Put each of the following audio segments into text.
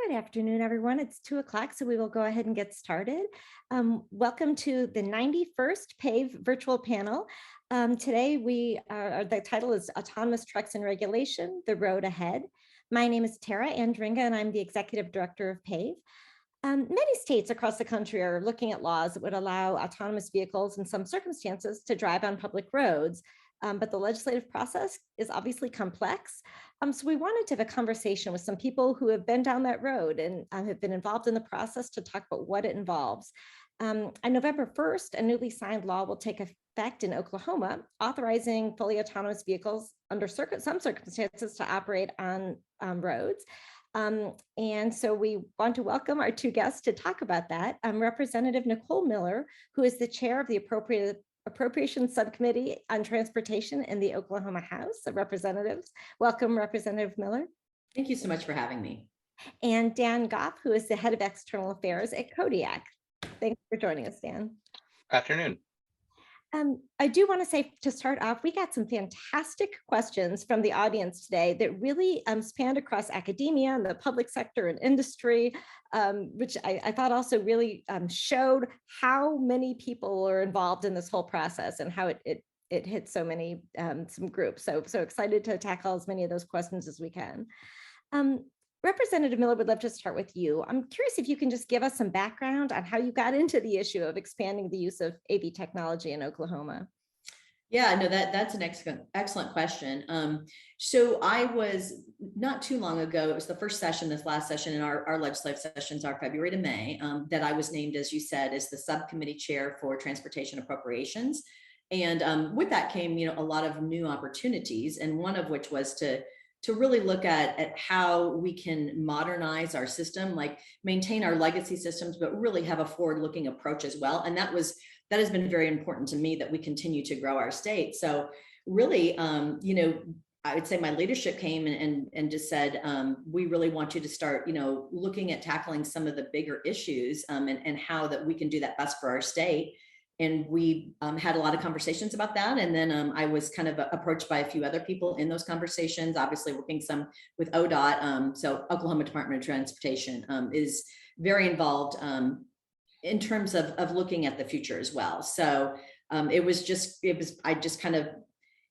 Good afternoon, everyone. It's 2 o'clock, so we will go ahead and get started. Welcome to the 91st PAVE virtual panel. Today, the title is Autonomous Trucks and Regulation, The Road Ahead. My name is Tara Andringa, and I'm the Executive Director of PAVE. Many states across the country are looking at laws that would allow autonomous vehicles in some circumstances to drive on public roads. But the legislative process is obviously complex. So we wanted to have a conversation with some people who have been down that road and have been involved in the process to talk about what it involves. On November 1st, a newly signed law will take effect in Oklahoma, authorizing fully autonomous vehicles under some circumstances to operate on roads. And so we want to welcome our two guests to talk about that. Representative Nicole Miller, who is the chair of the Appropriations Subcommittee on Transportation in the Oklahoma House of Representatives. Welcome, Representative Miller. Thank you so much for having me. And Dan Goff, who is the head of external affairs at Kodiak. Thanks for joining us, Dan. Afternoon. I do want to say to start off, we got some fantastic questions from the audience today that really spanned across academia and the public sector and industry, which I thought also really showed how many people are involved in this whole process and how it hit so many some groups. So excited to tackle as many of those questions as we can. Representative Miller, would love to start with you. I'm curious if you can just give us some background on how you got into the issue of expanding the use of AV technology in Oklahoma. Yeah, no, that's an excellent question. So I was not too long ago, it was the first session, this last session in our legislative sessions are February to May, that I was named, as you said, as the subcommittee chair for transportation appropriations. And with that came, a lot of new opportunities, and one of which was to really look at how we can modernize our system, like maintain our legacy systems, but really have a forward-looking approach as well. And that has been very important to me, that we continue to grow our state. So really, I would say my leadership came and just said, we really want you to start, looking at tackling some of the bigger issues and how that we can do that best for our state. And we had a lot of conversations about that. And then I was kind of approached by a few other people in those conversations, obviously working some with ODOT. So Oklahoma Department of Transportation is very involved in terms of looking at the future as well. So I just kind of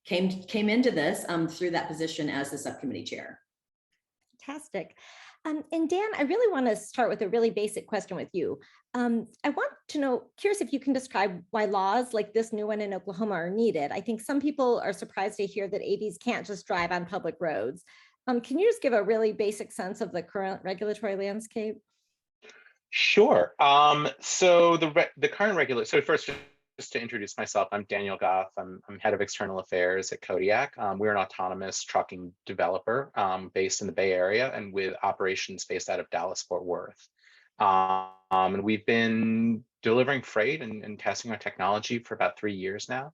came into this through that position as the subcommittee chair. Fantastic. And Dan, I really want to start with a really basic question with you. I want to know, curious if you can describe why laws like this new one in Oklahoma are needed. I think some people are surprised to hear that AVs can't just drive on public roads. Can you just give a really basic sense of the current regulatory landscape? Sure. So the current regulation. So first, just to introduce myself, I'm Daniel Goff. I'm head of external affairs at Kodiak. We're an autonomous trucking developer based in the Bay Area and with operations based out of Dallas-Fort Worth. And we've been delivering freight and testing our technology for about 3 years now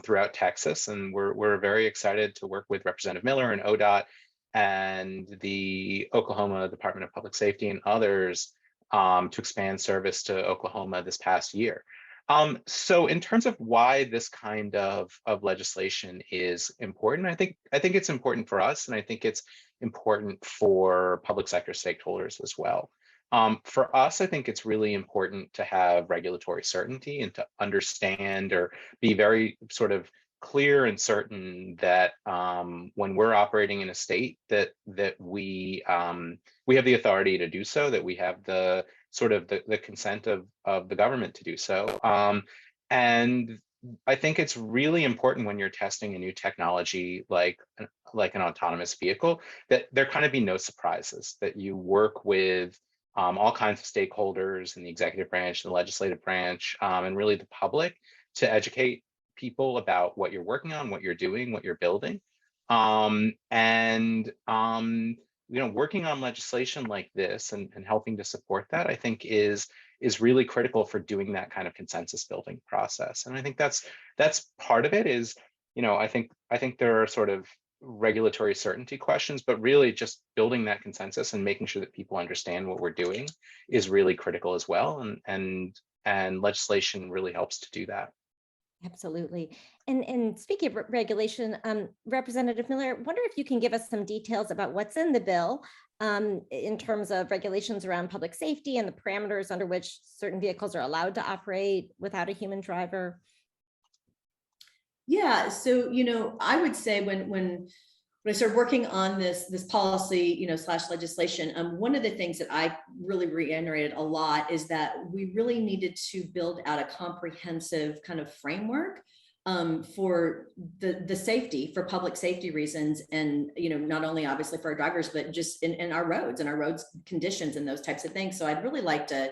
throughout Texas. And we're very excited to work with Representative Miller and ODOT and the Oklahoma Department of Public Safety and others to expand service to Oklahoma this past year. So in terms of why this kind of legislation is important, I think it's important for us, and I think it's important for public sector stakeholders as well. For us, I think it's really important to have regulatory certainty and to understand or be very sort of clear and certain that when we're operating in a state that we have the authority to do so, that we have the sort of the consent of the government to do so. And I think it's really important when you're testing a new technology like an autonomous vehicle that there kind of be no surprises, that you work with all kinds of stakeholders in the executive branch, the legislative branch, and really the public to educate people about what you're working on, what you're doing, what you're building. Working on legislation like this and helping to support that, I think is really critical for doing that kind of consensus building process. And I think that's part of it is, I think there are sort of regulatory certainty questions, but really just building that consensus and making sure that people understand what we're doing is really critical as well. And legislation really helps to do that. Absolutely. And speaking of regulation, Representative Miller, I wonder if you can give us some details about what's in the bill in terms of regulations around public safety and the parameters under which certain vehicles are allowed to operate without a human driver. Yeah, so I would say when I started working on this policy, slash legislation, one of the things that I really reiterated a lot is that we really needed to build out a comprehensive kind of framework for the safety, for public safety reasons, and not only obviously for our drivers, but just in our roads and our roads conditions and those types of things. So I'd really like to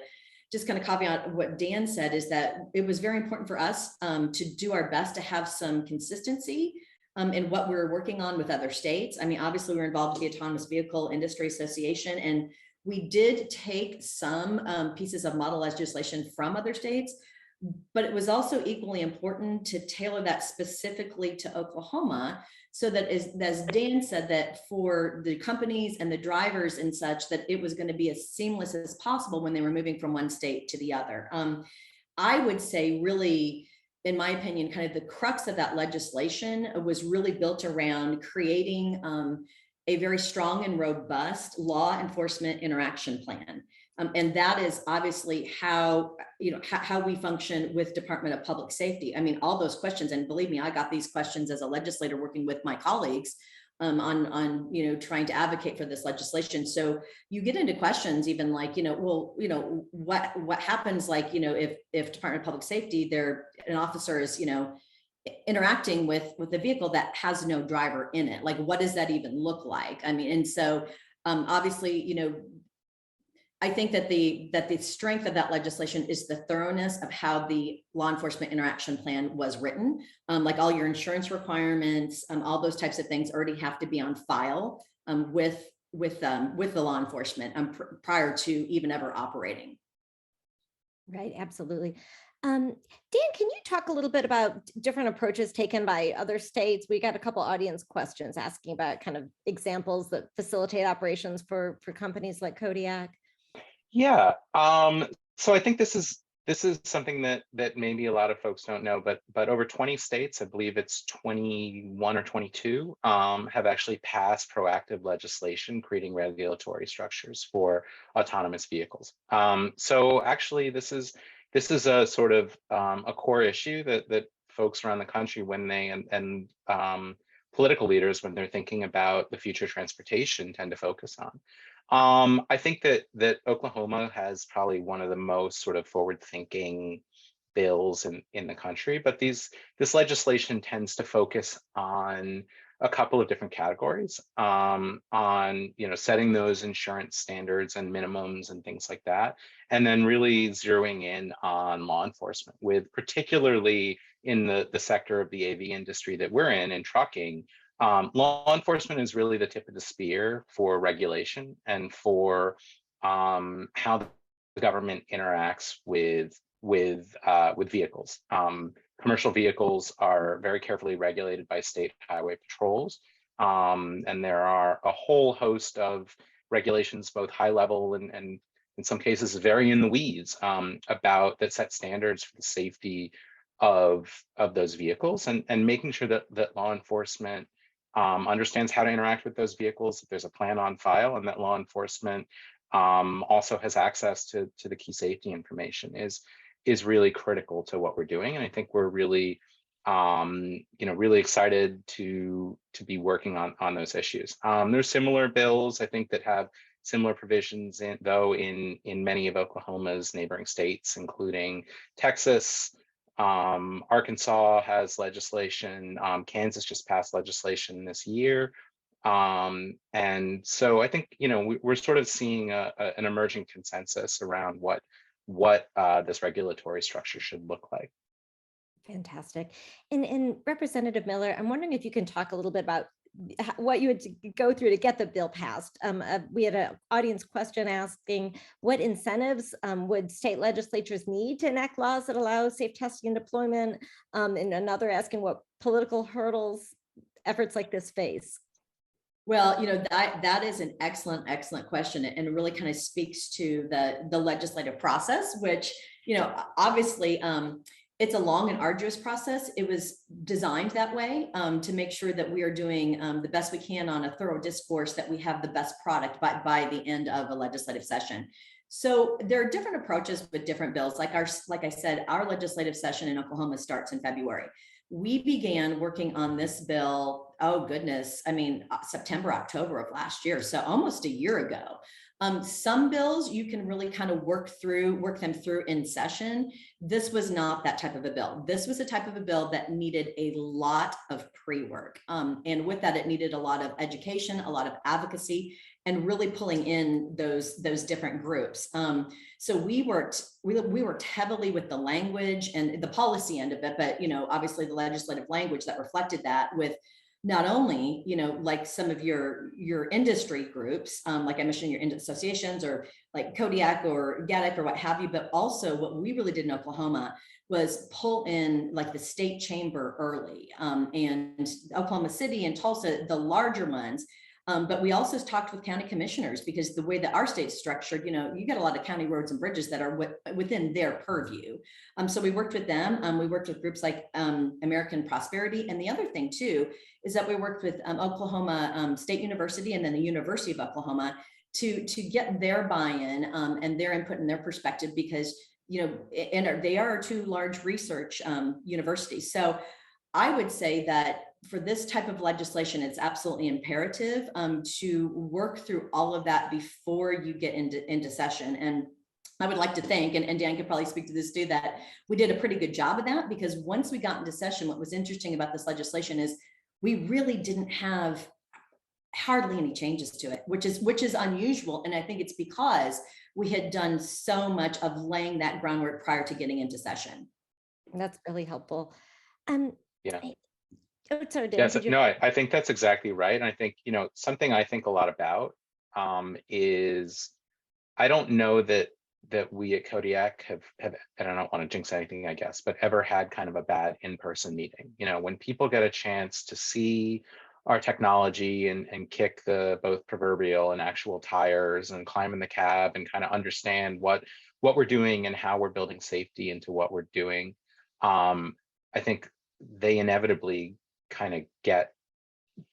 just kind of caveat what Dan said, is that it was very important for us to do our best to have some consistency in what we're working on with other states. I mean, obviously we're involved with the Autonomous Vehicle Industry Association, and we did take some pieces of model legislation from other states, but it was also equally important to tailor that specifically to Oklahoma, so that as Dan said, that for the companies and the drivers and such, that it was going to be as seamless as possible when they were moving from one state to the other. I would say really, in my opinion, kind of the crux of that legislation was really built around creating a very strong and robust law enforcement interaction plan. And that is obviously how we function with Department of Public Safety. I mean, all those questions, and believe me, I got these questions as a legislator working with my colleagues on trying to advocate for this legislation. So you get into questions even like, what happens, like, if Department of Public Safety, an officer is, interacting with the vehicle that has no driver in it, like, what does that even look like? I mean, and so obviously, I think that the strength of that legislation is the thoroughness of how the law enforcement interaction plan was written. Like all your insurance requirements, all those types of things already have to be on file with the law enforcement prior to even ever operating. Right, absolutely. Dan, can you talk a little bit about different approaches taken by other states? We got a couple audience questions asking about kind of examples that facilitate operations for companies like Kodiak. Yeah. So I think this is something that maybe a lot of folks don't know, but over 20 states, I believe it's 21 or 22, have actually passed proactive legislation creating regulatory structures for autonomous vehicles. So actually, this is a sort of a core issue that folks around the country, when they and political leaders, when they're thinking about the future transportation, tend to focus on. I think that Oklahoma has probably one of the most sort of forward-thinking bills in the country, but this legislation tends to focus on a couple of different categories, on setting those insurance standards and minimums and things like that, and then really zeroing in on law enforcement, with particularly in the sector of the AV industry that we're in trucking. Law enforcement is really the tip of the spear for regulation and for how the government interacts with vehicles. Commercial vehicles are very carefully regulated by state highway patrols, and there are a whole host of regulations, both high level and in some cases very in the weeds, about that set standards for the safety of those vehicles, and making sure that law enforcement understands how to interact with those vehicles, that there's a plan on file, and that law enforcement also has access to the key safety information is really critical to what we're doing. And I think we're really, really excited to be working on those issues. There's similar bills, I think, that have similar provisions in many of Oklahoma's neighboring states, including Texas. Arkansas has legislation. Kansas just passed legislation this year. And so I think, we're sort of seeing an emerging consensus around what this regulatory structure should look like. Fantastic. And Representative Miller, I'm wondering if you can talk a little bit about what you had to go through to get the bill passed. We had an audience question asking what incentives would state legislatures need to enact laws that allow safe testing and deployment, and another asking what political hurdles efforts like this face. Well, that is an excellent question, and it really kind of speaks to the legislative process, which, obviously, It's a long and arduous process. It was designed that way to make sure that we are doing the best we can on a thorough discourse, that we have the best product by the end of a legislative session. So there are different approaches with different bills. Like I said, our legislative session in Oklahoma starts in February. We began working on this bill, oh goodness, I mean, September, October of last year. So almost a year ago. Some bills you can really kind of work them through in session. This was not that type of a bill. This was a type of a bill that needed a lot of pre-work. And with that, it needed a lot of education, a lot of advocacy, and really pulling in those different groups. So we worked heavily with the language and the policy end of it, but obviously the legislative language that reflected that, with not only, like some of your industry groups, like I mentioned, your associations, or like Kodiak or Goff or what have you, but also what we really did in Oklahoma was pull in like the state chamber early, and Oklahoma City and Tulsa, the larger ones. But we also talked with county commissioners, because the way that our state's structured, you got a lot of county roads and bridges that are within their purview. So we worked with them. We worked with groups like American Prosperity. And the other thing too, is that we worked with Oklahoma State University and then the University of Oklahoma to get their buy-in and their input and their perspective, because, and they are two large research universities. So I would say that for this type of legislation, it's absolutely imperative to work through all of that before you get into session. And I would like to think, and Dan could probably speak to this too, that we did a pretty good job of that, because once we got into session, what was interesting about this legislation is we really didn't have hardly any changes to it, which is unusual. And I think it's because we had done so much of laying that groundwork prior to getting into session. That's really helpful. Yeah. Oh, sorry, Dan, Yes, no, I think that's exactly right. And I think, something I think a lot about is, I don't know that we at Kodiak have, and I don't want to jinx anything, I guess, but ever had kind of a bad in-person meeting. When people get a chance to see our technology and kick the both proverbial and actual tires and climb in the cab and kind of understand what we're doing and how we're building safety into what we're doing, I think they inevitably kind of get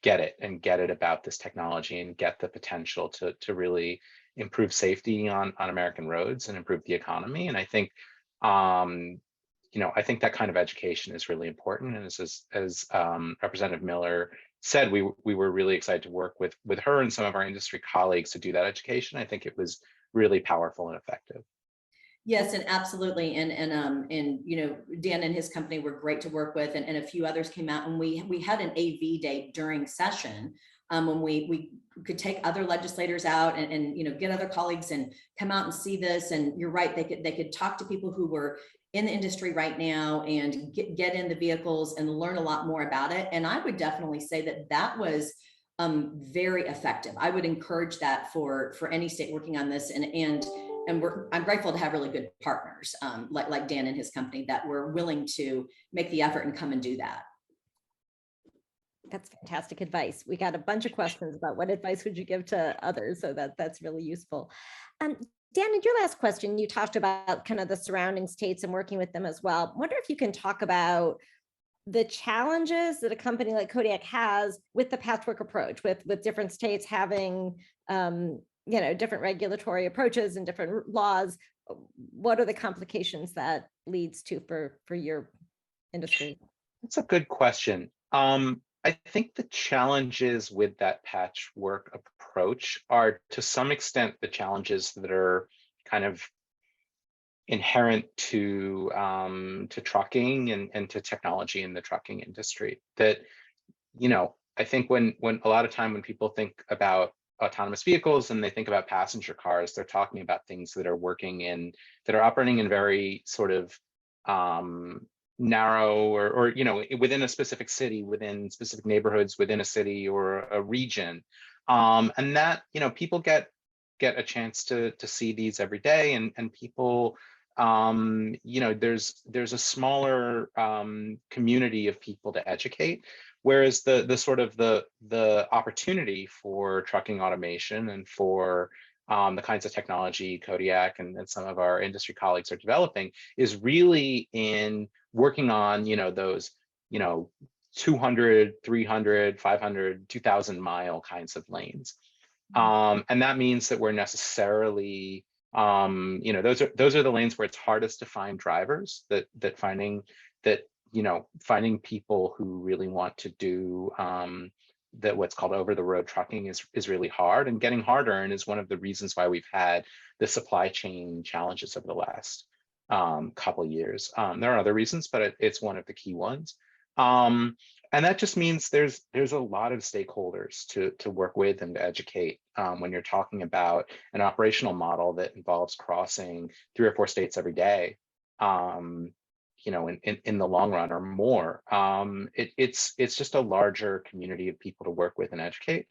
it about this technology and get the potential to really improve safety on American roads and improve the economy. And I think, I think that kind of education is really important. And as Representative Miller said, we were really excited to work with her and some of our industry colleagues to do that education. I think it was really powerful and effective. Yes, and absolutely. And Dan and his company were great to work with, and a few others came out, and we had an AV day during session when we could take other legislators out and get other colleagues and come out and see this. And you're right, they could talk to people who were in the industry right now and get in the vehicles and learn a lot more about it. And I would definitely say that was very effective. I would encourage that for any state working on this, and I'm grateful to have really good partners like Dan and his company that were willing to make the effort and come and do that. That's fantastic advice. We got a bunch of questions about what advice would you give to others, so that's really useful. Dan, in your last question, you talked about kind of the surrounding states and working with them as well. I wonder if you can talk about the challenges that a company like Kodiak has with the patchwork approach, with different states having different regulatory approaches and different laws. What are the complications that leads to for your industry? That's a good question. I think the challenges with that patchwork approach are to some extent the challenges that are kind of inherent to trucking and to technology in the trucking industry. That, I think when a lot of time when people think about autonomous vehicles and they think about passenger cars, they're talking about things that are operating in very sort of narrow or within a specific city, within specific neighborhoods, within a city or a region, and that people get a chance to see these every day, and people there's a smaller community of people to educate, whereas the sort of the opportunity for trucking automation and for the kinds of technology Kodiak and some of our industry colleagues are developing is really in working on, those, 200, 300, 500, 2,000 mile kinds of lanes. And that means that we're necessarily, those are the lanes where it's hardest to find drivers, finding people who really want to do that what's called over the road trucking is really hard and getting harder, and is one of the reasons why we've had the supply chain challenges over the last couple of years. There are other reasons, but it's one of the key ones. And that just means there's a lot of stakeholders to work with and to educate when you're talking about an operational model that involves crossing 3 or 4 states every day. In the long run or more. It's just a larger community of people to work with and educate.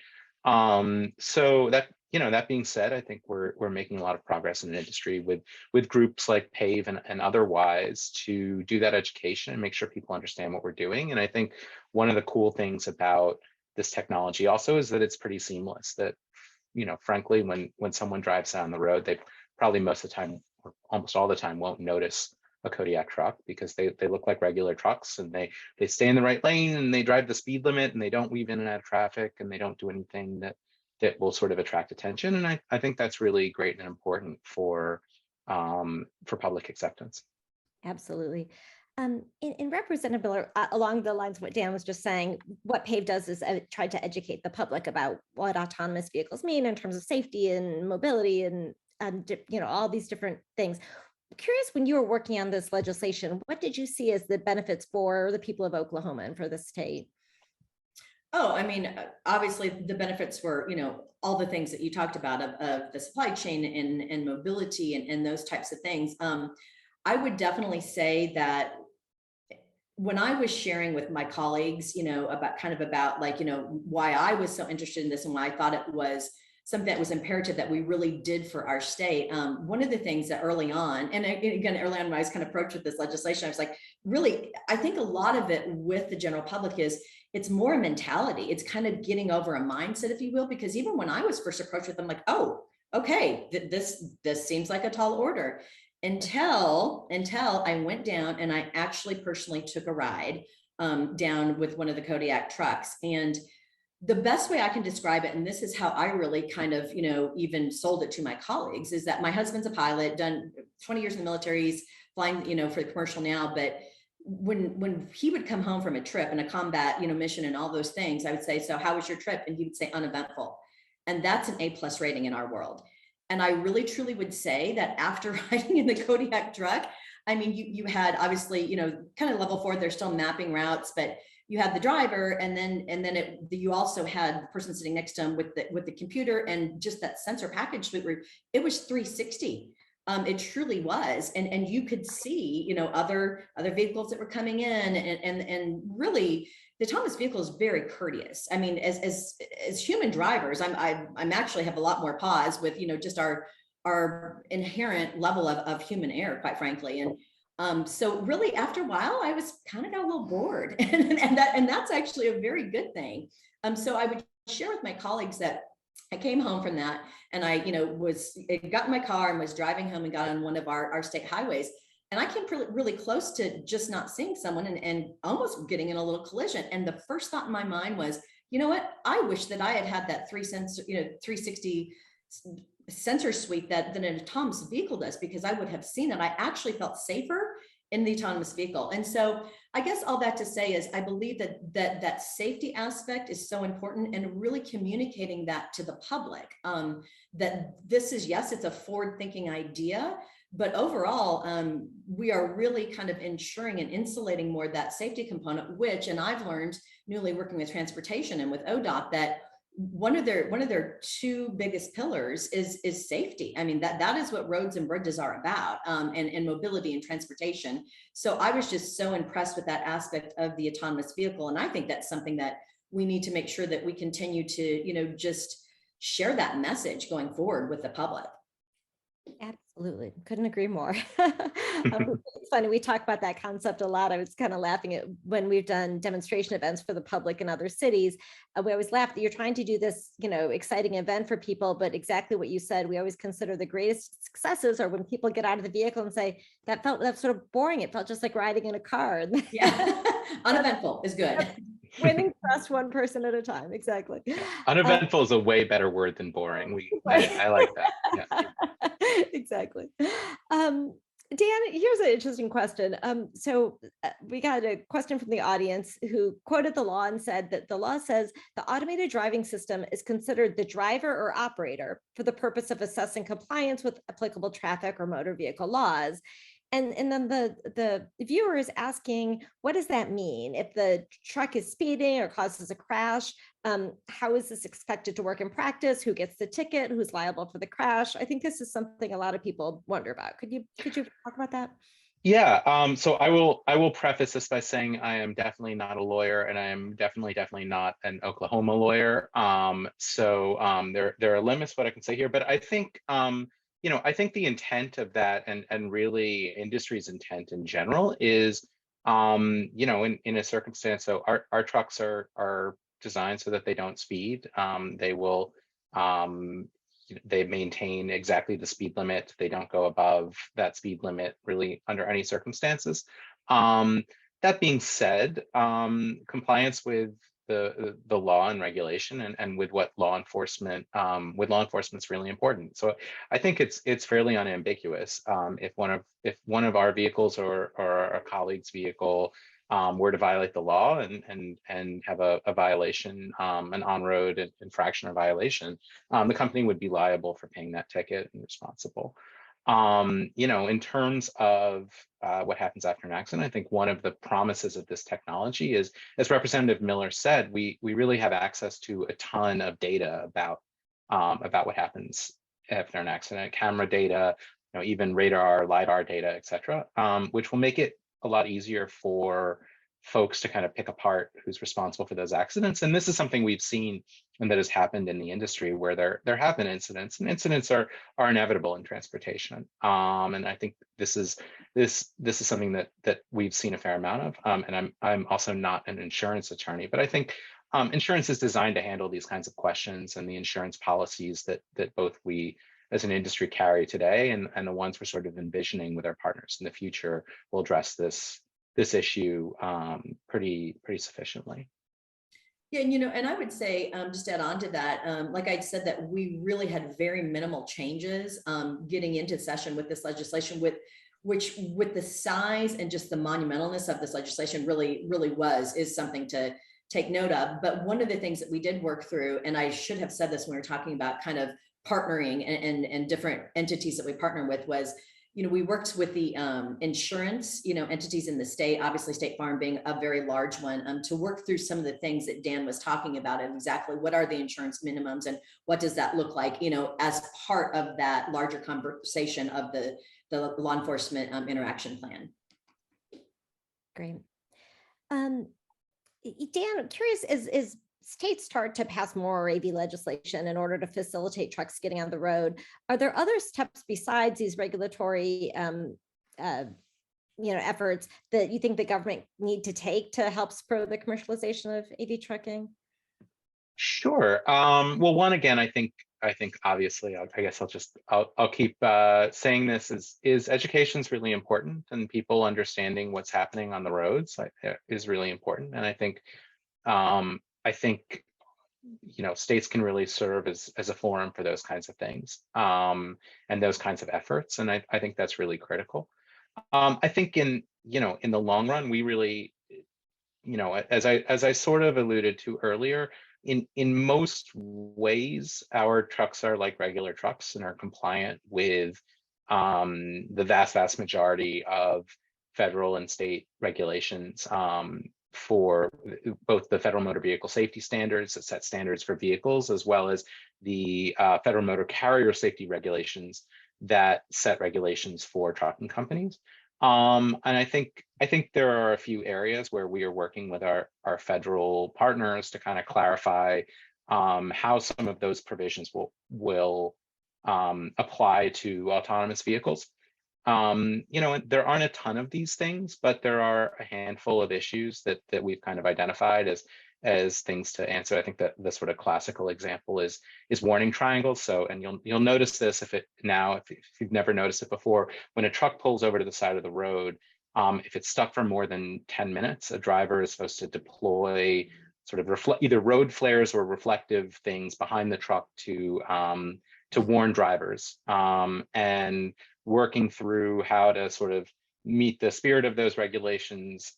So that being said, I think we're making a lot of progress in the industry with groups like PAVE and otherwise to do that education and make sure people understand what we're doing. And I think one of the cool things about this technology also is that it's pretty seamless. That, frankly, when someone drives down the road, they probably most of the time, or almost all the time, won't notice a Kodiak truck because they look like regular trucks, and they stay in the right lane, and they drive the speed limit, and they don't weave in and out of traffic, and they don't do anything that will sort of attract attention. And I think that's really great and important for public acceptance. Absolutely. In representable along the lines of what Dan was just saying, what PAVE does is try to educate the public about what autonomous vehicles mean in terms of safety and mobility and all these different things. Curious, when you were working on this legislation, what did you see as the benefits for the people of Oklahoma and for the state? Oh, I mean, obviously the benefits were, all the things that you talked about of the supply chain and mobility and those types of things. I would definitely say that when I was sharing with my colleagues, about why I was so interested in this and why I thought it was something that was imperative that we really did for our state. One of the things that early on, and again, early on when I was kind of approached with this legislation, I was like, really, I think a lot of it with the general public is it's more a mentality. It's kind of getting over a mindset, if you will, because even when I was first approached with them, like, oh, okay, this seems like a tall order. Until I went down and I actually personally took a ride down with one of the Kodiak trucks. And the best way I can describe it, and this is how I really kind of, even sold it to my colleagues, is that my husband's a pilot, done 20 years in the military, he's flying, for the commercial now. But when he would come home from a trip and a combat, mission and all those things, I would say, so how was your trip? And he would say uneventful. And that's an A+ rating in our world. And I really, truly would say that after riding in the Kodiak truck, I mean, you had obviously, kind of level 4, they're still mapping routes, but you had the driver, and then you also had the person sitting next to him with the computer and just that sensor package. It was 360. It truly was, and you could see, other vehicles that were coming in, and really, the autonomous vehicle is very courteous. I mean, as human drivers, I'm actually have a lot more pause with, just our inherent level of human error, quite frankly, and. So really, after a while, I was kind of got a little bored, and that's actually a very good thing. So I would share with my colleagues that I came home from that, and I, got in my car and was driving home and got on one of our state highways, and I came really close to just not seeing someone and almost getting in a little collision. And the first thought in my mind was, you know what? I wish that I had that 360 sensor suite that an autonomous vehicle does, because I would have seen that I actually felt safer in the autonomous vehicle. And so I guess all that to say is I believe that safety aspect is so important, and really communicating that to the public, that this is, yes, it's a forward-thinking idea, but overall, we are really kind of ensuring and insulating more that safety component, which, and I've learned newly working with transportation and with ODOT, that one of their 2 biggest pillars is safety. I mean, that is what roads and bridges are about, and mobility and transportation. So I was just so impressed with that aspect of the autonomous vehicle. And I think that's something that we need to make sure that we continue to, just share that message going forward with the public. Absolutely. Couldn't agree more. It's funny, we talk about that concept a lot. I was kind of laughing at when we've done demonstration events for the public in other cities. We always laugh that you're trying to do this, exciting event for people, but exactly what you said, we always consider the greatest successes are when people get out of the vehicle and say, that's sort of boring. It felt just like riding in a car. Yeah, uneventful is good. Winning trust one person at a time. Exactly. Yeah. Uneventful is a way better word than boring. I like that. Yeah. Exactly. Dan, here's an interesting question. We got a question from the audience who quoted the law and said that the law says the automated driving system is considered the driver or operator for the purpose of assessing compliance with applicable traffic or motor vehicle laws. And then the viewer is asking, what does that mean? If the truck is speeding or causes a crash, how is this expected to work in practice? Who gets the ticket? Who's liable for the crash? I think this is something a lot of people wonder about. Could you talk about that? Yeah, so I will preface this by saying I am definitely not a lawyer, and I am definitely not an Oklahoma lawyer. There are limits what I can say here, but I think I think the intent of that, and really industry's intent in general is in a circumstance. So our trucks are designed so that they don't speed. They will they maintain exactly the speed limit. They don't go above that speed limit really under any circumstances. That being said, compliance with the law and regulation and with what law enforcement is really important. So I think it's fairly unambiguous. If one of our vehicles or a colleague's vehicle were to violate the law and have a violation, an on-road infraction or violation, the company would be liable for paying that ticket and responsible. In terms of what happens after an accident, I think one of the promises of this technology is, as Representative Miller said, we really have access to a ton of data about what happens after an accident, camera data, even radar, LiDAR data, et cetera, which will make it a lot easier for folks to kind of pick apart who's responsible for those accidents. And this is something we've seen and that has happened in the industry where there have been incidents, and incidents are inevitable in transportation. And I think this is something that we've seen a fair amount of. And I'm also not an insurance attorney, but I think insurance is designed to handle these kinds of questions, and the insurance policies that both we as an industry carry today and the ones we're sort of envisioning with our partners in the future will address this issue pretty sufficiently. Yeah, and I would say, just to add on to that, like I said, that we really had very minimal changes getting into session with this legislation, with the size and just the monumentalness of this legislation really is something to take note of. But one of the things that we did work through, and I should have said this when we were talking about kind of partnering and different entities that we partner with, was we worked with the insurance, entities in the state, obviously State Farm being a very large one, to work through some of the things that Dan was talking about, and exactly what are the insurance minimums and what does that look like, as part of that larger conversation of the law enforcement interaction plan. Great. Dan, I'm curious, as states start to pass more AV legislation in order to facilitate trucks getting on the road, are there other steps besides these regulatory efforts that you think the government need to take to help spur the commercialization of AV trucking? Sure. Well, one, again, I think obviously, I guess I'll keep saying this is education is really important, and people understanding what's happening on the roads is really important. And I think states can really serve as a forum for those kinds of things and those kinds of efforts. And I think that's really critical. I think in the long run, we really, as I sort of alluded to earlier, in most ways, our trucks are like regular trucks and are compliant with the vast majority of federal and state regulations for both the federal motor vehicle safety standards that set standards for vehicles, as well as the federal motor carrier safety regulations that set regulations for trucking companies. And I think there are a few areas where we are working with our federal partners to kind of clarify how some of those provisions will apply to autonomous vehicles. There aren't a ton of these things, but there are a handful of issues that we've kind of identified as things to answer. I think that the sort of classical example is warning triangles. So, and you'll notice this if you've never noticed it before, when a truck pulls over to the side of the road, if it's stuck for more than 10 minutes, a driver is supposed to deploy sort of either road flares or reflective things behind the truck to warn drivers, and working through how to sort of meet the spirit of those regulations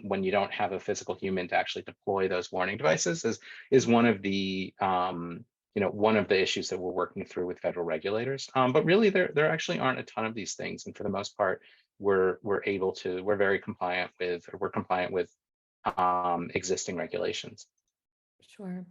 when you don't have a physical human to actually deploy those warning devices is one of the one of the issues that we're working through with federal regulators. But really, there actually aren't a ton of these things, and for the most part, we're very compliant with, or we're compliant with existing regulations. Sure.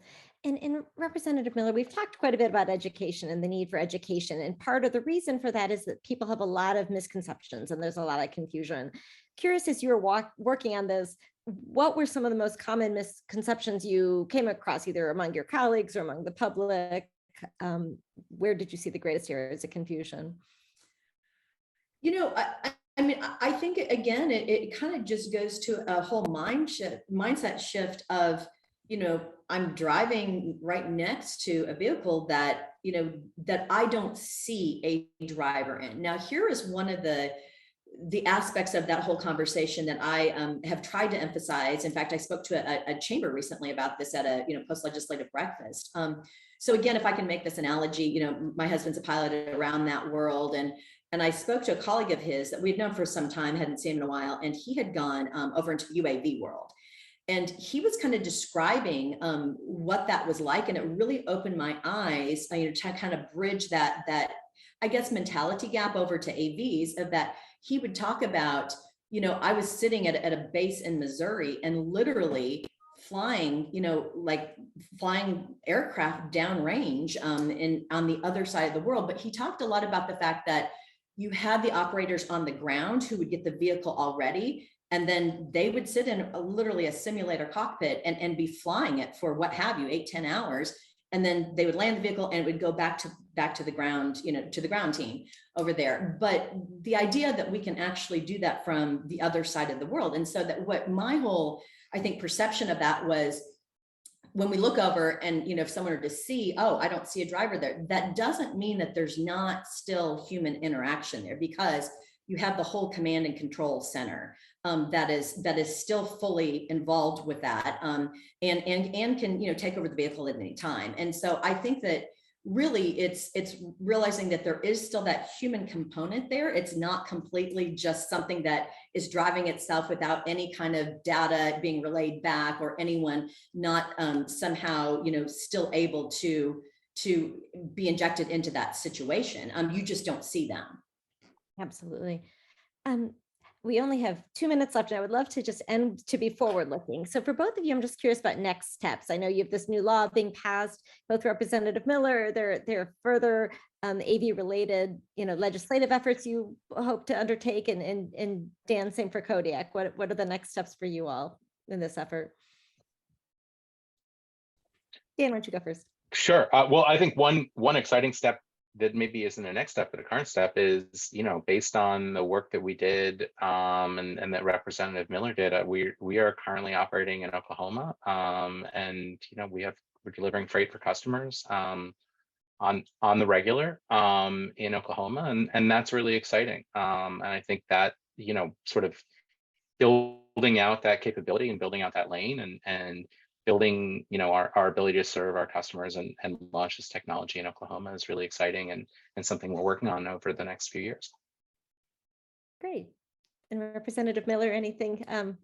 And Representative Miller, we've talked quite a bit about education and the need for education. And part of the reason for that is that people have a lot of misconceptions and there's a lot of confusion. Curious, as you were working on this, what were some of the most common misconceptions you came across, either among your colleagues or among the public? Where did you see the greatest areas of confusion? I mean, I think, again, it kind of just goes to a whole mindset shift of, I'm driving right next to a vehicle that, that I don't see a driver in. Now, here is one of the aspects of that whole conversation that I have tried to emphasize. In fact, I spoke to a chamber recently about this at a post-legislative breakfast. So again, if I can make this analogy, my husband's a pilot around that world, and I spoke to a colleague of his that we'd known for some time, hadn't seen him in a while, and he had gone over into the UAV world. And he was kind of describing what that was like, and it really opened my eyes, to kind of bridge that I guess mentality gap over to AVs, of that he would talk about, I was sitting at a base in Missouri and literally flying, like flying aircraft downrange on the other side of the world. But he talked a lot about the fact that you had the operators on the ground who would get the vehicle already, and then they would sit in literally a simulator cockpit and be flying it for what have you, 8-10 hours. And then they would land the vehicle and it would go back to the ground, to the ground team over there. But the idea that we can actually do that from the other side of the world. And so that what my whole, I think, perception of that was, when we look over and, if someone were to see, oh, I don't see a driver there, that doesn't mean that there's not still human interaction there, because you have the whole command and control center that is still fully involved with that, and can take over the vehicle at any time. And so I think that really it's realizing that there is still that human component there. It's not completely just something that is driving itself without any kind of data being relayed back, or anyone not somehow still able to be injected into that situation. You just don't see them. Absolutely. We only have 2 minutes left, and I would love to just end to be forward-looking. So for both of you, I'm just curious about next steps. I know you have this new law being passed, both Representative Miller, there are further AV-related, legislative efforts you hope to undertake, and Dan, same for Kodiak. What are the next steps for you all in this effort? Dan, why don't you go first? Sure. Well, I think one exciting step that maybe isn't a next step, but a current step is, based on the work that we did and that Representative Miller did, we are currently operating in Oklahoma, and we're delivering freight for customers on the regular in Oklahoma, and that's really exciting. And I think that sort of building out that capability and building out that lane and building our ability to serve our customers and launch this technology in Oklahoma is really exciting, and something we're working on over the next few years. Great. And Representative Miller, anything on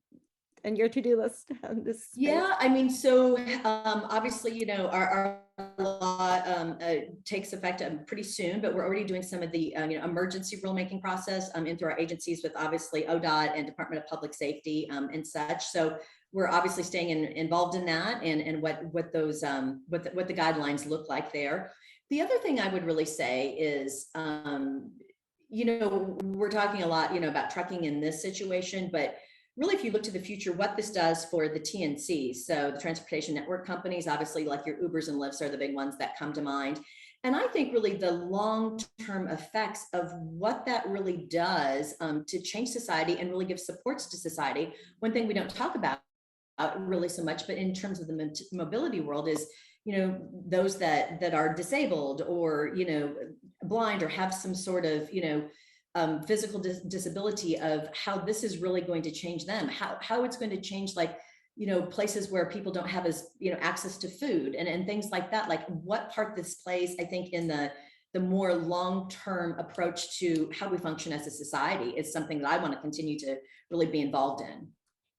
your to-do list on this space? Yeah, I mean, so obviously, our law takes effect pretty soon, but we're already doing some of the emergency rulemaking process into our agencies with obviously ODOT and Department of Public Safety and such. So we're obviously staying involved in that, and what those what the guidelines look like there. The other thing I would really say is, we're talking a lot, about trucking in this situation, but really, if you look to the future, what this does for the TNCs, so the transportation network companies, obviously like your Ubers and Lyfts are the big ones that come to mind. And I think really the long-term effects of what that really does to change society and really give supports to society. One thing we don't talk about really so much, but in terms of the mobility world is, those that are disabled or, blind or have some sort of, physical disability, of how this is really going to change them, how it's going to change, like, places where people don't have as, access to food and things like that. Like what part this plays, I think, in the more long-term approach to how we function as a society is something that I want to continue to really be involved in.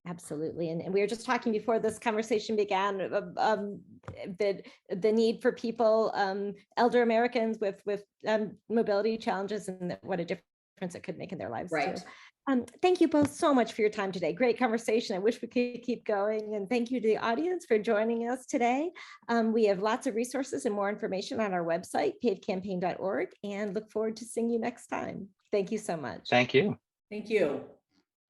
Absolutely. And we were just talking before this conversation began, the need for people, elder Americans with mobility challenges, and what a difference it could make in their lives Right. too. Thank you both so much for your time today. Great conversation. I wish we could keep going. And thank you to the audience for joining us today. We have lots of resources and more information on our website, pavecampaign.org, and look forward to seeing you next time. Thank you so much. Thank you. Thank you.